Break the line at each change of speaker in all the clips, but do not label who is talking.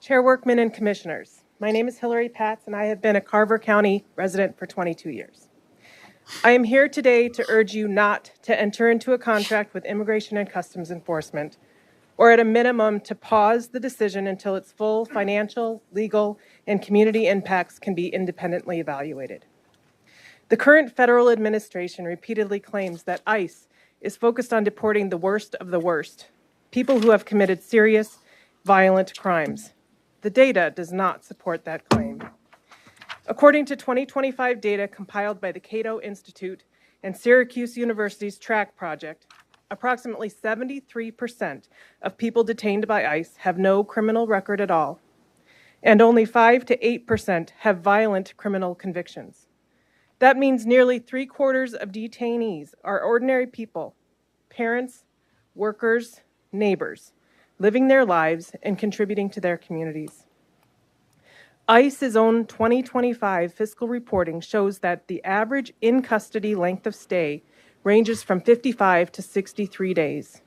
Chair Workman and Commissioners, my name is Hillary Patz and I have been a Carver County resident for 22 years. I am here today to urge you not to enter into a contract with Immigration and Customs Enforcement, or at a minimum to pause the decision until its full financial, legal, and community impacts can be independently evaluated. The current federal administration repeatedly claims that ICE is focused on deporting the worst of the worst, people who have committed serious, violent crimes. The data does not support that claim. According to 2025 data compiled by the Cato Institute and Syracuse University's TRAC project, approximately 73% of people detained by ICE have no criminal record at all, and only 5 to 8% have violent criminal convictions. That means nearly 3/4 of detainees are ordinary people, parents, workers, neighbors, living their lives and contributing to their communities. ICE's own 2025 fiscal reporting shows that the average in-custody length of stay ranges from 55 to 63 days.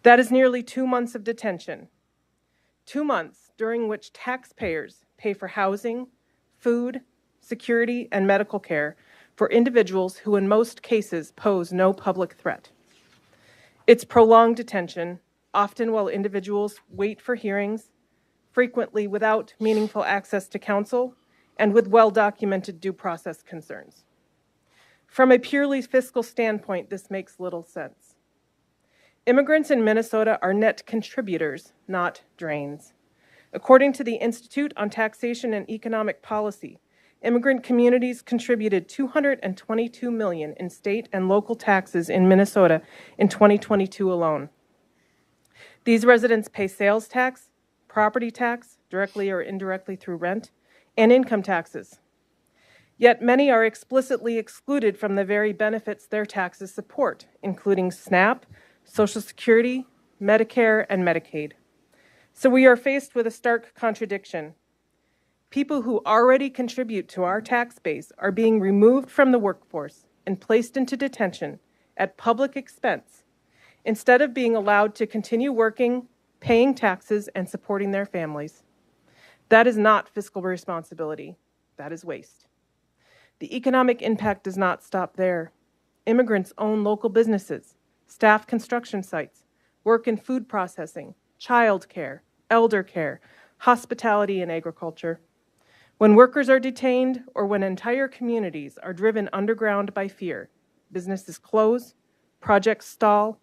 That is nearly 2 months of detention. 2 months during which taxpayers pay for housing, food, security, and medical care for individuals who in most cases pose no public threat. It's prolonged detention, often while individuals wait for hearings, frequently without meaningful access to counsel, and with well-documented due process concerns. From a purely fiscal standpoint, this makes little sense. Immigrants in Minnesota are net contributors, not drains. According to the Institute on Taxation and Economic Policy, immigrant communities contributed $222 million in state and local taxes in Minnesota in 2022 alone. These residents pay sales tax, property tax, directly or indirectly through rent, and income taxes. Yet many are explicitly excluded from the very benefits their taxes support, including SNAP, Social Security, Medicare, and Medicaid. So we are faced with a stark contradiction. People who already contribute to our tax base are being removed from the workforce and placed into detention at public expense, instead of being allowed to continue working, paying taxes, and supporting their families. That is not fiscal responsibility. That is waste. The economic impact does not stop there. Immigrants own local businesses, staff construction sites, work in food processing, child care, elder care, hospitality, and agriculture. When workers are detained or when entire communities are driven underground by fear, businesses close, projects stall,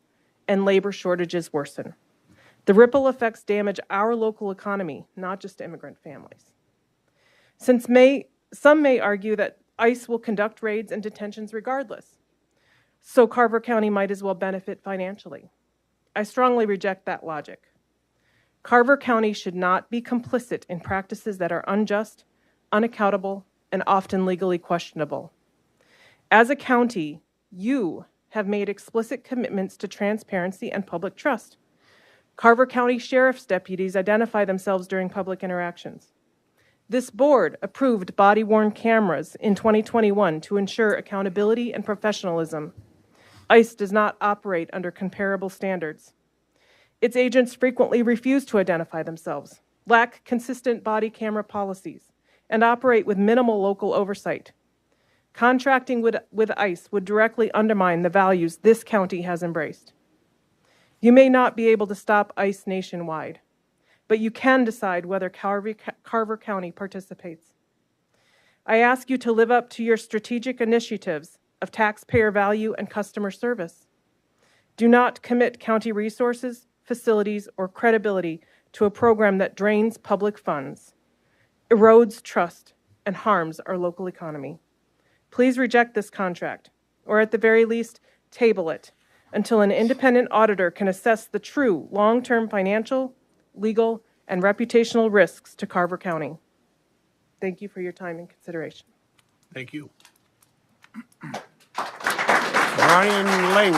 and labor shortages worsen. The ripple effects damage our local economy, not just immigrant families. Some may argue that ICE will conduct raids and detentions regardless, so Carver County might as well benefit financially. I strongly reject that logic. Carver County should not be complicit in practices that are unjust, unaccountable, and often legally questionable. As a county, you have made explicit commitments to transparency and public trust. Carver County Sheriff's deputies identify themselves during public interactions. This board approved body-worn cameras in 2021 to ensure accountability and professionalism. ICE does not operate under comparable standards. Its agents frequently refuse to identify themselves, lack consistent body camera policies, and operate with minimal local oversight. Contracting with ICE would directly undermine the values this county has embraced. You may not be able to stop ICE nationwide, but you can decide whether Carver County participates. I ask you to live up to your strategic initiatives of taxpayer value and customer service. Do not commit county resources, facilities, or credibility to a program that drains public funds, erodes trust, and harms our local economy. Please reject this contract, or at the very least, table it until an independent auditor can assess the true long-term financial, legal, and reputational risks to Carver County. Thank you for your time and consideration.
Thank you. Brian Lang.